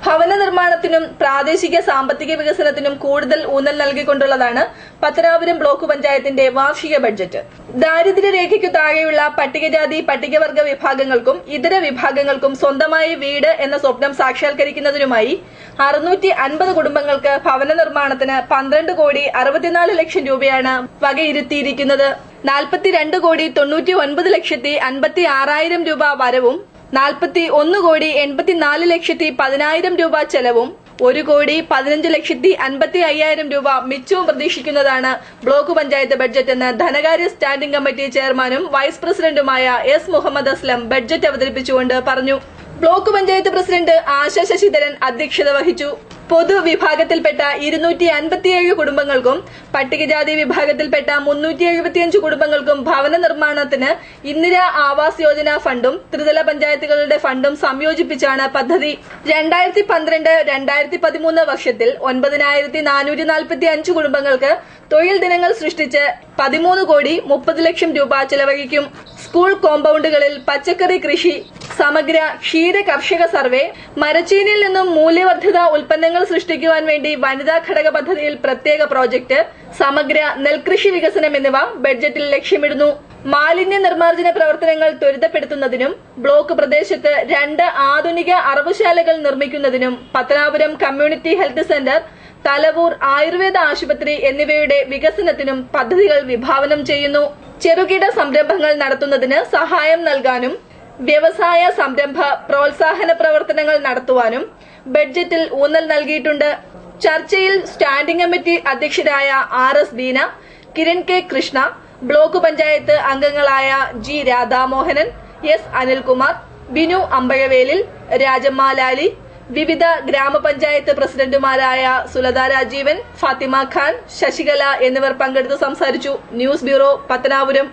ഭവന നിർമ്മാണത്തിനും പ്രാദേശിക സാമ്പത്തിക വികസനത്തിനും കൂടുതൽ ഊന്നൽ നൽകിക്കൊണ്ടുള്ളതാണ് പത്തനാപുരം ബ്ലോക്ക് പഞ്ചായത്തിന്റെ വാർഷിക ബഡ്ജറ്റ്. ദാരിദ്ര്യരേഖയ്ക്കു താഴെയുള്ള പട്ടികജാതി പട്ടികവർഗ വിഭാഗങ്ങൾക്കും ഇതര വിഭാഗങ്ങൾക്കും സ്വന്തമായി വീട് എന്ന സ്വപ്നം സാക്ഷാത്കരിക്കുന്നതിനുമായി 650 കുടുംബങ്ങൾക്ക് ഭവന നിർമ്മാണത്തിന് 12,64,00,000 രൂപയാണ് വകയിരുത്തിയിരിക്കുന്നത്. 42,99,56,000 രൂപ വരവും 41,84,10,000 രൂപ ചെലവും 1,15,55,000 രൂപ മിച്ചവും പ്രതീക്ഷിക്കുന്നതാണ് ബ്ലോക്ക് പഞ്ചായത്ത് ബഡ്ജറ്റ് എന്ന് ധനകാര്യ സ്റ്റാൻഡിംഗ് കമ്മിറ്റി ചെയർമാനും വൈസ് പ്രസിഡന്റുമായ എസ് മുഹമ്മദ് അസ്ലം ബഡ്ജറ്റ് അവതരിപ്പിച്ചുകൊണ്ട് പറഞ്ഞു. ബ്ലോക്ക് പഞ്ചായത്ത് പ്രസിഡന്റ് ആശ ശശിധരൻ അധ്യക്ഷത വഹിച്ചു. പൊതുവിഭാഗത്തിൽപ്പെട്ട 257 കുടുംബങ്ങൾക്കും പട്ടികജാതി വിഭാഗത്തിൽപ്പെട്ട 375 കുടുംബങ്ങൾക്കും ഭവന നിർമ്മാണത്തിന് ഇന്ദിരാ ആവാസ് യോജന ഫണ്ടും ത്രിതല പഞ്ചായത്തുകളുടെ ഫണ്ടും സംയോജിപ്പിച്ചാണ് പദ്ധതി. 2012-2013 വർഷത്തിൽ 9,445 കുടുംബങ്ങൾക്ക് തൊഴിൽ ദിനങ്ങൾ സൃഷ്ടിച്ച് 13,30,00,000 രൂപ ചെലവഴിക്കും. സ്കൂൾ കോമ്പൌണ്ടുകളിൽ പച്ചക്കറി കൃഷി, സമഗ്ര ക്ഷീര കർഷക സർവേ, മരച്ചീനിയിൽ നിന്നും മൂല്യവർദ്ധിത ഉൽപ്പന്നങ്ങൾ സൃഷ്ടിക്കുവാൻ വേണ്ടി വനിതാ ഘടക പദ്ധതിയിൽ പ്രത്യേക പ്രോജക്ട്, സമഗ്ര നെൽകൃഷി വികസനം എന്നിവ ബഡ്ജറ്റിൽ ലക്ഷ്യമിടുന്നു. മാലിന്യ നിർമ്മാർജ്ജന പ്രവർത്തനങ്ങൾ ത്വരിതപ്പെടുത്തുന്നതിനും ബ്ലോക്ക് പ്രദേശത്ത് 2 ആധുനിക അറവുശാലകൾ നിർമ്മിക്കുന്നതിനും Pathanapuram community health centre, Thalavoor Ayurveda ആശുപത്രി എന്നിവയുടെ വികസനത്തിനും പദ്ധതികൾ വിഭാവനം ചെയ്യുന്നു. ചെറുകിട സംരംഭങ്ങൾ നടത്തുന്നതിന് സഹായം നൽകാനും വ്യവസായ സംരംഭ പ്രോത്സാഹന പ്രവർത്തനങ്ങൾ നടത്തുവാനും ബഡ്ജറ്റിൽ ഊന്നൽ നൽകിയിട്ടുണ്ട്. ചർച്ചയിൽ സ്റ്റാൻഡിംഗ് കമ്മിറ്റി അധ്യക്ഷരായ RS Beena, Kiran K Krishna, block panchayat അംഗങ്ങളായ G രാധാമോഹനൻ, S അനിൽകുമാർ, ബിനു അമ്പഴവേലിൽ, രാജമ്മ ലാലി, വിവിധ ഗ്രാമപഞ്ചായത്ത് പ്രസിഡന്റുമാരായ സുലത രാജീവൻ, ഫാത്തിമ ഖാൻ, ശശികല എന്നിവർ പങ്കെടുത്ത് സംസാരിച്ചു. News bureau, Pathanapuram.